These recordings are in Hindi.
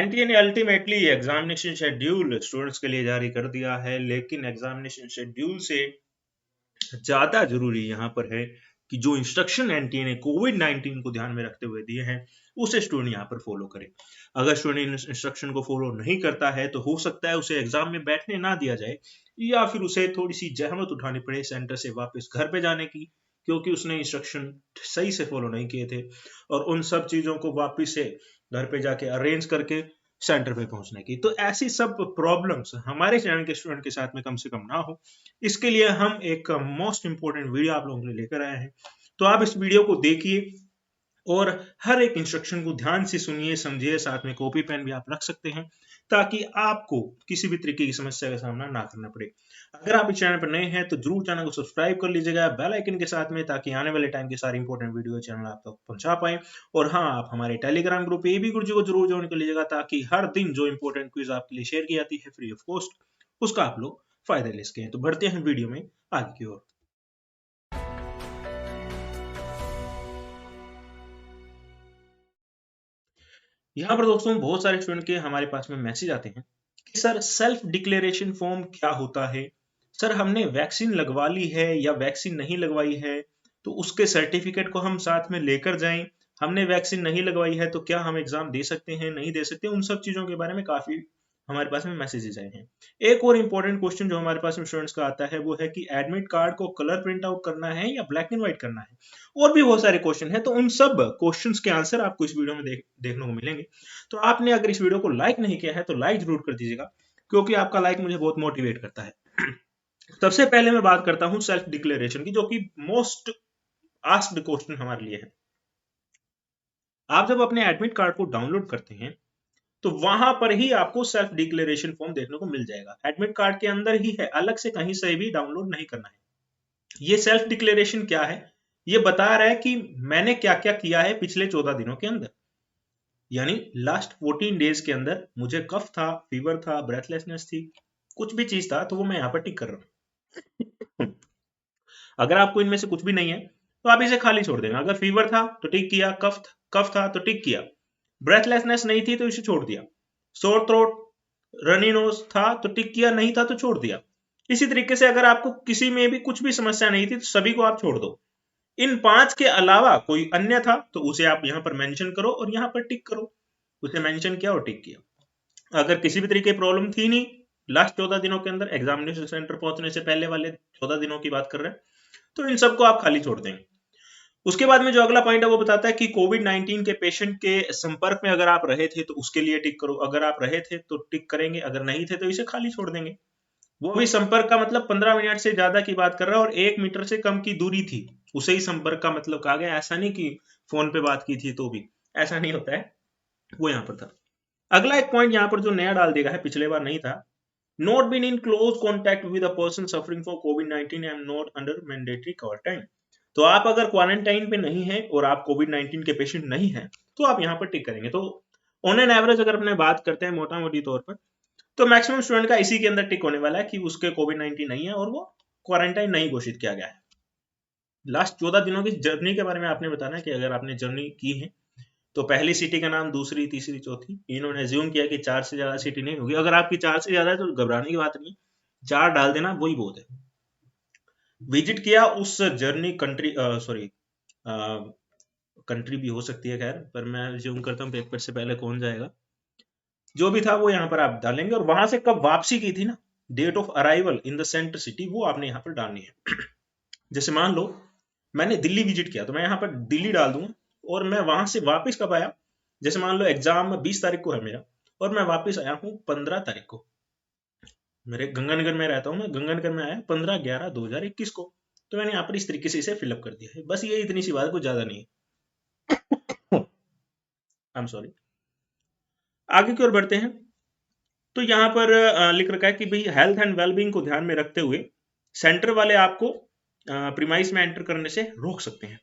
एनटीए ने अल्टीमेटली एग्जामिनेशन शेड्यूल स्टूडेंट्स के लिए जारी कर दिया है, लेकिन एग्जामिनेशन शेड्यूल से ज्यादा जरूरी यहाँ पर है कि जो इंस्ट्रक्शन एनटीए ने कोविड 19 को ध्यान में रखते हुए दिए हैं उसे स्टूडेंट यहाँ पर फॉलो करे। अगर स्टूडेंट इंस्ट्रक्शन को फॉलो नहीं करता है तो हो सकता है उसे एग्जाम में बैठने ना दिया जाए, या फिर उसे थोड़ी सी जहमत उठानी पड़े सेंटर से वापस घर पे जाने की, क्योंकि उसने इंस्ट्रक्शन सही से फॉलो नहीं किए थे, और उन सब चीजों को वापस से घर पे जाके अरेंज करके सेंटर पे पहुंचने की। तो ऐसी सब प्रॉब्लम्स हमारे चैनल के स्टूडेंट के साथ में कम से कम ना हो, इसके लिए हम एक मोस्ट इंपोर्टेंट वीडियो आप लोगों के लिए लेकर आए हैं। तो आप इस वीडियो को देखिए और हर एक इंस्ट्रक्शन को ध्यान से सुनिए, समझिए, साथ में कॉपी पेन भी आप रख सकते हैं ताकि आपको किसी भी तरीके की समस्या का सामना ना करना पड़े। अगर आप इस चैनल पर नए हैं तो जरूर चैनल को सब्सक्राइब कर लीजिएगा बेल आइकन के साथ में, ताकि आने वाले टाइम की सारी इंपॉर्टेंट वीडियो चैनल आप तक पहुंचा पाए। और हाँ, आप हमारे टेलीग्राम ग्रुप एबी गुरुजी को जरूर ज्वाइन कर लीजिएगा, ताकि हर दिन जो इंपॉर्टेंट क्विज आपके लिए शेयर की जाती है फ्री ऑफ कॉस्ट, उसका आप लोग फायदा ले सकें। तो बढ़ते हैं वीडियो में आगे की ओर। यहाँ पर दोस्तों बहुत सारे स्टूडेंट के हमारे पास में मैसेज आते हैं कि सर सेल्फ डिक्लेरेशन फॉर्म क्या होता है, सर हमने वैक्सीन लगवा ली है या वैक्सीन नहीं लगवाई है तो उसके सर्टिफिकेट को हम साथ में लेकर जाएं, हमने वैक्सीन नहीं लगवाई है तो क्या हम एग्जाम दे सकते हैं नहीं दे सकते। उन सब चीजों के बारे में काफी हमारे पास में मैसेजेस आए हैं। एक और इम्पोर्टेंट क्वेश्चन जो हमारे पास में स्टूडेंट्स का आता है वो है कि एडमिट कार्ड को कलर प्रिंट आउट करना है या ब्लैक एंड व्हाइट करना है। और भी बहुत सारे क्वेश्चन है, तो उन सब क्वेश्चंस के आंसर आपको इस वीडियो में देखने को मिलेंगे। तो आपने अगर इस वीडियो को लाइक नहीं किया है तो लाइक जरूर कर दीजिएगा, क्योंकि आपका लाइक मुझे बहुत मोटिवेट करता है। सबसे पहले मैं बात करता हूं सेल्फ डिक्लेरेशन की, जो कि मोस्ट आस्क्ड क्वेश्चन हमारे लिए है। आप जब अपने एडमिट कार्ड को डाउनलोड करते हैं तो वहां पर ही आपको सेल्फ डिक्लेरेशन फॉर्म देखने को मिल जाएगा। एडमिट कार्ड के अंदर ही है, अलग से कहीं से भी डाउनलोड नहीं करना है। ये सेल्फ डिक्लेरेशन क्या है, ये बता रहा है कि मैंने क्या क्या किया है पिछले 14 दिनों के अंदर, यानी लास्ट 14 डेज के अंदर मुझे कफ था, फीवर था, ब्रेथलेसनेस थी, कुछ भी चीज था तो वो मैं यहाँ पर टिक कर रहा हूँ। अगर आपको इनमें से कुछ भी नहीं है तो आप इसे खाली छोड़ देना। अगर फीवर था तो टिक किया, कफ था तो टिक किया, ब्रेथलेसनेस नहीं थी तो इसे छोड़ दिया, सोर थ्रोट रनी नोज था तो टिक किया, नहीं था तो छोड़ दिया। इसी तरीके से अगर आपको किसी में भी कुछ भी समस्या नहीं थी तो सभी को आप छोड़ दो। इन 5 के अलावा कोई अन्य था तो उसे आप यहां पर मेंशन करो और यहां पर टिक करो। उसे मेंशन किया और टिक किया। अगर किसी भी तरीके की प्रॉब्लम थी नहीं लास्ट 14 दिनों के अंदर, एग्जामिनेशन सेंटर पहुंचने से पहले वाले 14 दिनों की बात कर रहे हैं, तो इन सबको आप खाली छोड़ देंगे। उसके बाद में जो अगला पॉइंट है वो बताता है कि कोविड 19 के पेशेंट के संपर्क में अगर आप रहे थे तो उसके लिए टिक करो। अगर आप रहे थे तो टिक करेंगे, अगर नहीं थे तो इसे खाली छोड़ देंगे। वो भी संपर्क का मतलब 15 मिनट से ज्यादा की बात कर रहा है और 1 मीटर से कम की दूरी थी, उसे ही संपर्क का मतलब कहा गया। ऐसा नहीं कि फोन पे बात की थी तो भी, ऐसा नहीं होता है, वो यहाँ पर था। अगला एक पॉइंट यहाँ पर जो नया डाल देगा है, पिछले बार नहीं था, not been in close contact with a person suffering from कोविड-19 and not under mandatory quarantine. तो आप अगर क्वारंटाइन पे नहीं है और आप कोविड-19 के पेशेंट नहीं है तो आप यहाँ पर टिक करेंगे। तो ऑन एन एवरेज अगर अपने बात करते हैं मोटा मोटी तौर पर, तो मैक्सिमम स्टूडेंट का इसी के अंदर टिक होने वाला है कि उसके कोविड-19 नहीं है और वो क्वारंटाइन नहीं घोषित किया गया है। लास्ट 14 दिनों की जर्नी के बारे में आपने बताना है कि अगर आपने जर्नी की है तो पहली सिटी का नाम, दूसरी, तीसरी, चौथी, इन्होंने ज्यूम किया कि 4 से ज्यादा सिटी नहीं होगी। अगर आपकी 4 से ज्यादा है तो घबराने की बात नहीं, 4 डाल देना, वही बहुत है। विजिट किया उस जर्नी कंट्री, सॉरी कंट्री भी हो सकती है खैर, पर मैं ज्यूम करता हूँ पेपर से पहले कौन जाएगा। जो भी था वो यहाँ पर आप डालेंगे, और वहां से कब वापसी की थी ना, date of arrival in the centre city, वो आपने यहाँ पर डालनी है। जैसे मान लो मैंने दिल्ली विजिट किया तो मैं यहाँ पर दिल्ली डाल दूंगा, और मैं वहां से वापस कब आया, जैसे मान लो एग्जाम 20 तारीख को है मेरा और मैं वापस आया हूँ 15 तारीख को। मेरे गंगानगर में रहता हूँ, मैं गंगानगर में आया 15/11/2021 को। तो मैंने यहाँ पर इस तरीके से इसे फिलअप कर दिया है। बस ये इतनी सी बात, कुछ ज्यादा नहीं है। आई एम सॉरी। आगे की ओर बढ़ते हैं। तो यहाँ पर लिख रखा है कि भाई हेल्थ एंड वेलबींग को ध्यान में रखते हुए सेंटर वाले आपको प्रीमाइस में एंटर करने से रोक सकते हैं।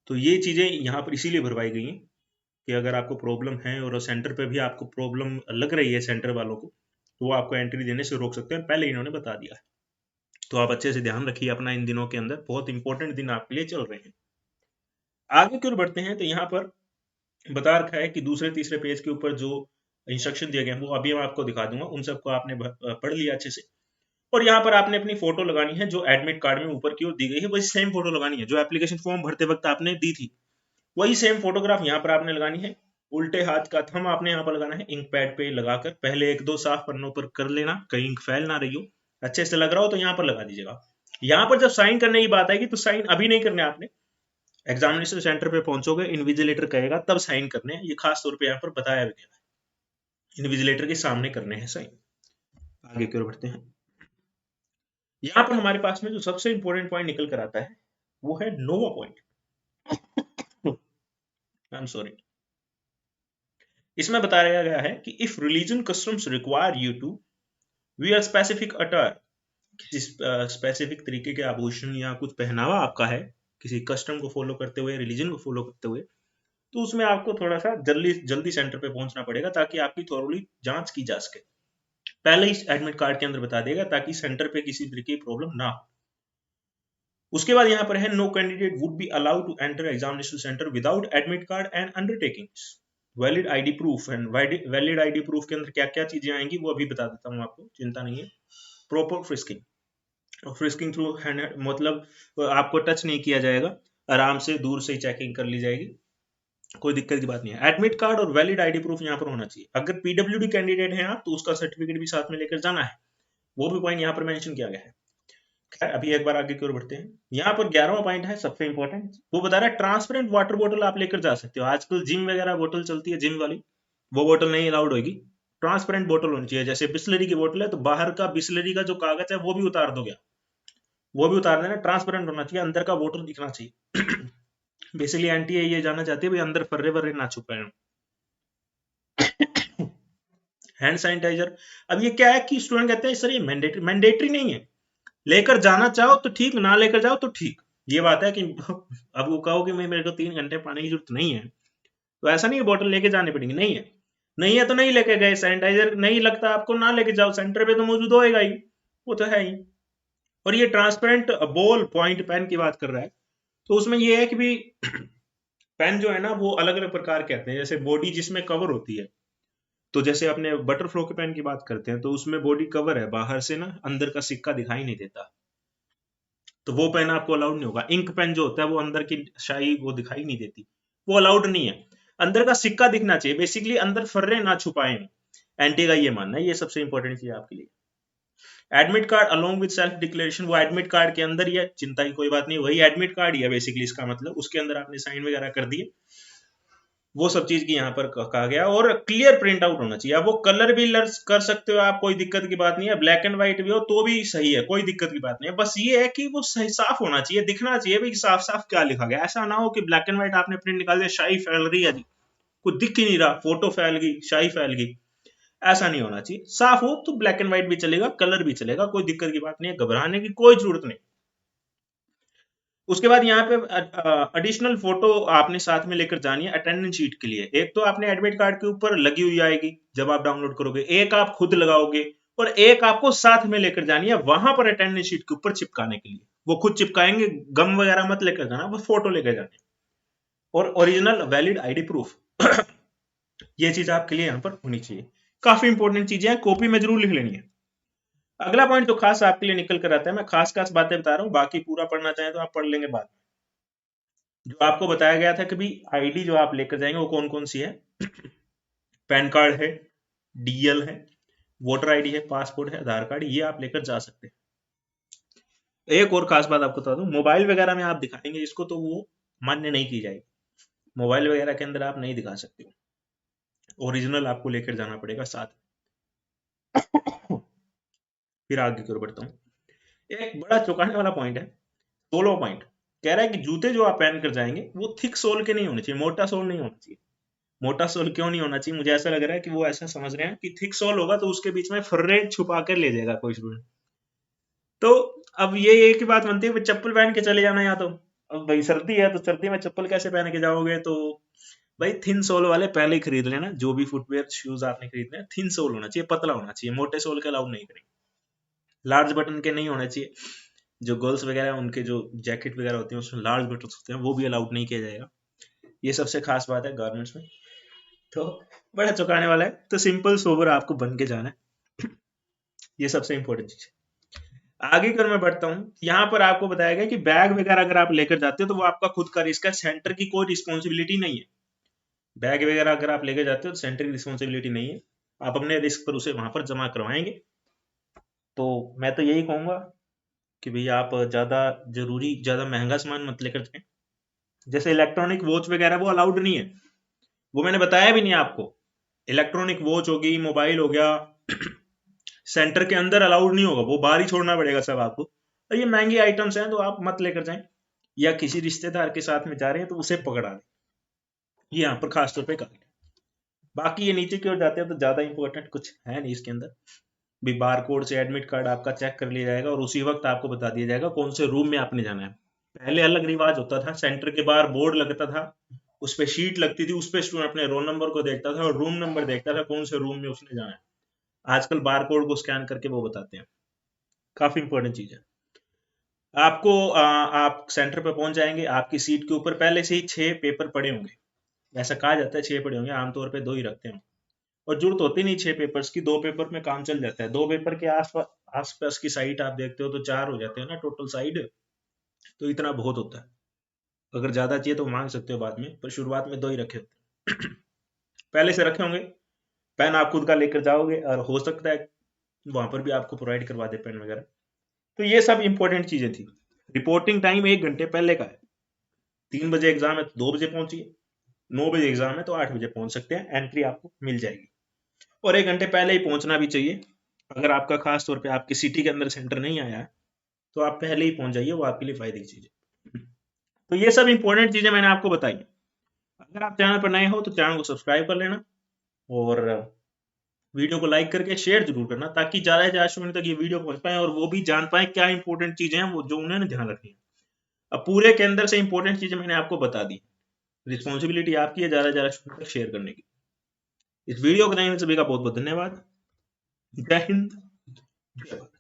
तो ये चीजें यहाँ पर इसीलिए भरवाई गई हैं कि अगर आपको प्रॉब्लम है और सेंटर पे भी आपको प्रॉब्लम लग रही है सेंटर वालों को, तो वो आपको एंट्री देने से रोक सकते हैं, पहले इन्होंने बता दिया है। तो आप अच्छे से ध्यान रखिए अपना इन दिनों के अंदर, बहुत इंपॉर्टेंट दिन आपके लिए चल रहे हैं। आगे की ओर बढ़ते हैं तो यहाँ पर बता रखा है कि दूसरे तीसरे पेज के ऊपर जो इंस्ट्रक्शन दिए गए हैं वो अभी मैं आपको दिखा दूंगा, उन सबको आपने पढ़ लिया अच्छे से। और यहाँ पर आपने अपनी फोटो लगानी है जो एडमिट कार्ड में ऊपर की ओर दी गई है, वही सेम फोटो लगानी है जो एप्लीकेशन फॉर्म भरते वक्त आपने दी थी, वही सेम फोटोग्राफ यहाँ पर आपने लगानी है। उल्टे हाथ का थंब आपने यहाँ पर लगाना है इंक पैड पे लगाकर, पहले एक दो साफ पन्नों पर कर लेना, कहीं इंक फैल ना रही हो, अच्छे से लग रहा हो तो यहाँ पर लगा दीजिएगा। यहाँ पर जब साइन करने की बात आएगी तो साइन अभी नहीं करने आपने, एग्जामिनेशन सेंटर पे पहुंचोगे, इन्विजिलेटर कहेगा तब साइन करने हैं, ये खास तौर पे यहाँ पर बताया गया है, इन्विजिलेटर के सामने करने हैं साइन। आगे की ओर बढ़ते हैं। यहाँ पर हमारे पास में जो सबसे इंपॉर्टेंट पॉइंट निकल कर आता है वो है नोवा पॉइंट। I am sorry. इसमें बताया गया है कि if religion customs require you to wear specific attire, किसी स्पेसिफिक तरीके के आभूषण या कुछ पहनावा आपका है किसी कस्टम को फॉलो करते हुए, रिलीजन को फॉलो करते हुए, तो उसमें आपको थोड़ा सा जल्दी जल्दी सेंटर पे पहुंचना पड़ेगा ताकि आपकी थोड़ी जांच की जा सके। पहले ही एडमिट कार्ड के अंदर बता देगा ताकि सेंटर पे किसी तरीके की प्रॉब्लम ना हो। उसके बाद यहाँ पर है no candidate would be allowed to enter examination centre without admit card and undertakings, valid ID proof. And valid ID proof के अंदर क्या क्या चीजें आएंगी वो अभी बता देता हूँ आपको, चिंता नहीं है। Proper frisking, frisking through hand, मतलब आपको टच नहीं किया जाएगा, आराम से दूर से ही चेकिंग कर ली जाएगी, कोई दिक्कत की बात नहीं है। एडमिट कार्ड और वैलिड आईडी प्रूफ यहाँ पर होना चाहिए। अगर पीडब्ल्यूडी कैंडिडेट है आप तो उसका सर्टिफिकेट भी साथ में लेकर जाना है, वो भी पॉइंट यहाँ पर मेंशन किया गया है। खैर अभी एक बार आगे की ओर बढ़ते हैं। यहाँ पर 11वां पॉइंट है सबसे इंपॉर्टेंट, वो बता रहा है ट्रांसपेरेंट वाटर बोतल आप लेकर जा सकते हो। आजकल जिम वगैरह बोतल चलती है जिम वाली, वो बोतल नहीं अलाउड होगी, ट्रांसपेरेंट बोतल होनी चाहिए। जैसे बिस्लरी की बोतल है तो बाहर का बिस्लरी का जो कागज है वो भी उतार दो, क्या वो भी उतार देना, ट्रांसपेरेंट होना चाहिए, अंदर का बोतल दिखना चाहिए। बेसिकली एंटी ये जानना चाहती है भाई अंदर फर्रे वर्रे ना छुपे। हैंड सैनिटाइजर, अब ये क्या है कि स्टूडेंट कहते हैं सर ये मैंडेटरी नहीं है, लेकर जाना चाहो तो ठीक, ना लेकर जाओ तो ठीक। ये बात है कि अब वो कहो कि मैं मेरे को 3 घंटे पानी की जरूरत नहीं है तो ऐसा नहीं है बोतल लेके जाने पड़ेंगे, नहीं है, नहीं है तो नहीं लेके गए। सैनिटाइजर नहीं लगता आपको, ना लेके जाओ, सेंटर पे तो मौजूद होएगा ही, वो तो है ही। और ये ट्रांसपेरेंट बॉल पॉइंट पेन की बात कर रहा है, तो उसमें ये है कि भी पेन जो है ना वो अलग अलग प्रकार के आते हैं, जैसे बॉडी जिसमें कवर होती है, तो जैसे अपने बटरफ्लो के पेन की बात करते हैं तो उसमें बॉडी कवर है, बाहर से ना अंदर का सिक्का दिखाई नहीं देता, तो वो पेन आपको अलाउड नहीं होगा। इंक पेन जो होता है वो अंदर की शाई वो दिखाई नहीं देती, वो अलाउड नहीं है। अंदर का सिक्का दिखना चाहिए, बेसिकली अंदर फर्रे ना छुपाए, एंटी का ये मानना है, ये सबसे इंपॉर्टेंट चीज आपके लिए। Admit card along with self declaration, वो एडमिट कार्ड के अंदर ही है, चिंता की कोई बात नहीं, वही एडमिट कार्ड ही है बेसिकली, इसका मतलब उसके अंदर आपने साइन वगैरह कर दिए, वो सब चीज की यहाँ पर कहा गया। और क्लियर प्रिंट आउट होना चाहिए। अब वो कलर भी कर सकते हो आप, कोई दिक्कत की बात नहीं है, ब्लैक एंड व्हाइट भी हो तो भी सही है, कोई दिक्कत की बात नहीं है, बस ये है कि वो सही साफ होना चाहिए, दिखना चाहिए भाई साफ साफ क्या लिखा गया। ऐसा ना हो कि ब्लैक एंड व्हाइट आपने प्रिंट निकाल दिया, शाही फैल रही है जी, कुछ दिख ही नहीं रहा, फोटो फैल गई, शाही फैल गई, ऐसा नहीं होना चाहिए। साफ हो तो ब्लैक एंड व्हाइट भी चलेगा, कलर भी चलेगा, कोई दिक्कत की बात नहीं है, घबराने की कोई जरूरत नहीं। उसके बाद यहाँ पे एडिशनल फोटो आपने साथ में लेकर जानी है अटेंडेंस शीट के लिए। एक तो आपने एडमिट कार्ड के ऊपर लगी हुई आएगी जब आप डाउनलोड करोगे, एक आप खुद लगाओगे, और एक आपको साथ में लेकर जानी है वहां पर अटेंडेंस शीट के ऊपर चिपकाने के लिए। वो खुद चिपकाएंगे, गम वगैरह मत लेकर जाना, वो फोटो लेकर जानी। और ओरिजिनल वैलिड आईडी प्रूफ, ये चीज आपके लिए यहाँ पर होनी चाहिए। काफी इंपॉर्टेंट चीजें हैं, कॉपी में जरूर लिख लेनी है। अगला पॉइंट जो खास आपके लिए निकल कर आता है, मैं खास खास बातें बता रहा हूँ, बाकी पूरा पढ़ना चाहें तो आप पढ़ लेंगे बाद में। जो आपको बताया गया था कि भी आईडी जो आप लेकर जाएंगे वो कौन कौन सी है, पैन कार्ड है, डीएल है, वोटर आईडी है, पासपोर्ट है, आधार कार्ड, ये आप लेकर जा सकते हैं। एक और खास बात आपको बता दूं, मोबाइल वगैरह में आप दिखाएंगे इसको तो वो मान्य नहीं की जाएगी, मोबाइल वगैरह के अंदर आप नहीं दिखा सकते हो, ओरिजिनल आपको लेकर जाना पड़ेगा साथ। फिर आगे की ओर बढ़ता हूँ। एक बड़ा चौंकाने वाला पॉइंट है, 16वां पॉइंट, कह रहा है कि जूते जो आप पहन कर जाएंगे वो थिक सोल के नहीं होने चाहिए, मोटा सोल नहीं होना चाहिए। मोटा सोल क्यों नहीं होना चाहिए, मुझे ऐसा लग रहा है कि वो ऐसा समझ रहे हैं कि थिक सोल होगा तो उसके बीच में फर्रे छुपा कर ले जाएगा कोई स्टूडेंट। तो अब ये एक ही बात बनती है, चप्पल पहन के चले जाना, या तो अब भाई सर्दी है तो सर्दी में चप्पल कैसे पहन के जाओगे, तो भाई थिन सोल वाले पहले ही खरीद लेना, जो भी फुटवेयर शूज आपने खरीदने हैं थिन सोल होना चाहिए, पतला होना चाहिए, मोटे सोल के अलाउ नहीं करेंगे। लार्ज बटन के नहीं होने चाहिए, जो गर्ल्स वगैरह उनके जो जैकेट वगैरह होती है उसमें लार्ज बटन होते हैं वो भी अलाउड नहीं किया जाएगा। ये सबसे खास बात है गवर्नमेंट्स में। तो बड़ा चौंकाने वाला है। तो सिंपल सोबर आपको बन के जाना है, ये सबसे इंपॉर्टेंट चीज है। आगे कर मैं बढ़ता हूँ, यहाँ पर आपको बताया गया कि बैग वगैरह अगर आप लेकर जाते हो तो वो आपका खुद का रिस्क है, सेंटर की कोई रिस्पॉन्सिबिलिटी नहीं है। बैग वगैरह अगर आप लेकर जाते हो तो सेंटर की रिस्पॉन्सिबिलिटी नहीं है, आप अपने रिस्क पर उसे वहां पर जमा करवाएंगे। तो मैं तो यही कहूंगा कि भैया आप ज्यादा महंगा सामान मत लेकर जाएं। जैसे इलेक्ट्रॉनिक वॉच वगैरह वो अलाउड नहीं है, वो मैंने बताया भी नहीं आपको। इलेक्ट्रॉनिक वॉच होगी, मोबाइल हो गया, सेंटर के अंदर अलाउड नहीं होगा, वो बाहर ही छोड़ना पड़ेगा सब आपको। और ये महंगे आइटम्स हैं तो आप मत लेकर जाएं, या किसी रिश्तेदार के साथ में जा रहे हैं तो उसे पकड़ा लें, ये यहाँ पर खास तौर पे कहा। बाकी ये नीचे की ओर जाते हैं तो ज्यादा इंपॉर्टेंट कुछ है नहीं इसके अंदर। भी बार कोड से एडमिट कार्ड आपका चेक कर लिया जाएगा और उसी वक्त आपको बता दिया जाएगा कौन से रूम में आपने जाना है। पहले अलग रिवाज होता था, सेंटर के बाहर बोर्ड लगता था, उस पे शीट लगती थी, उस पे स्टूडेंट अपने रोल नंबर को देखता था और रूम नंबर देखता था कौन से रूम में उसने जाना है। आजकल बार कोड को स्कैन करके वो बताते हैं, काफी इंपॉर्टेंट चीज है। आप सेंटर पे पहुंच जाएंगे, आपकी सीट के ऊपर पहले से ही 6 पेपर पड़े होंगे, ऐसा कहा जाता है 6 पड़े होंगे, आमतौर पे 2 ही रखते हैं। और जरूरत होती नहीं 6 पेपर्स की, 2 पेपर में काम चल जाता है। 2 पेपर के आसपास की साइड आप देखते हो तो 4 हो जाते हैं ना टोटल साइड, तो इतना बहुत होता है। अगर ज्यादा चाहिए तो मांग सकते हो बाद में, पर शुरुआत में 2 ही रखे होते हैं। पहले से रखे होंगे। पेन आप खुद का लेकर जाओगे और हो सकता है वहां पर भी आपको प्रोवाइड करवा दे पेन वगैरह। तो ये सब इंपॉर्टेंट चीजें थी। रिपोर्टिंग टाइम 1 घंटे पहले का है। 3 बजे एग्जाम है तो 2 बजे पहुंचिए, 9 बजे एग्जाम है तो 8 बजे पहुंच सकते हैं, एंट्री आपको मिल जाएगी। और 1 घंटे पहले ही पहुंचना भी चाहिए। अगर आपका खास तौर पे आपकी सिटी के अंदर सेंटर नहीं आया है तो आप पहले ही पहुंच जाइए, वो आपके लिए फायदे की चीज है। तो ये सब इंपॉर्टेंट चीजें मैंने आपको बताई। अगर आप चैनल पर नए हो तो चैनल को सब्सक्राइब कर लेना और वीडियो को लाइक करके शेयर जरूर करना, ताकि ज्यादा से ज्यादा स्टूडेंट तक ये वीडियो पहुंच पाए और वो भी जान पाए क्या इंपॉर्टेंट चीजें हैं वो जो उन्होंने ध्यान रखनी है। अब पूरे के अंदर से इंपॉर्टेंट चीजें मैंने आपको बता दी। रिस्पॉन्सिबिलिटी आपकी है ज्यादा से ज्यादा स्टूडेंट तक शेयर करने की। इस वीडियो को देखने सभी का बहुत बहुत धन्यवाद। जय हिंद, जय भारत।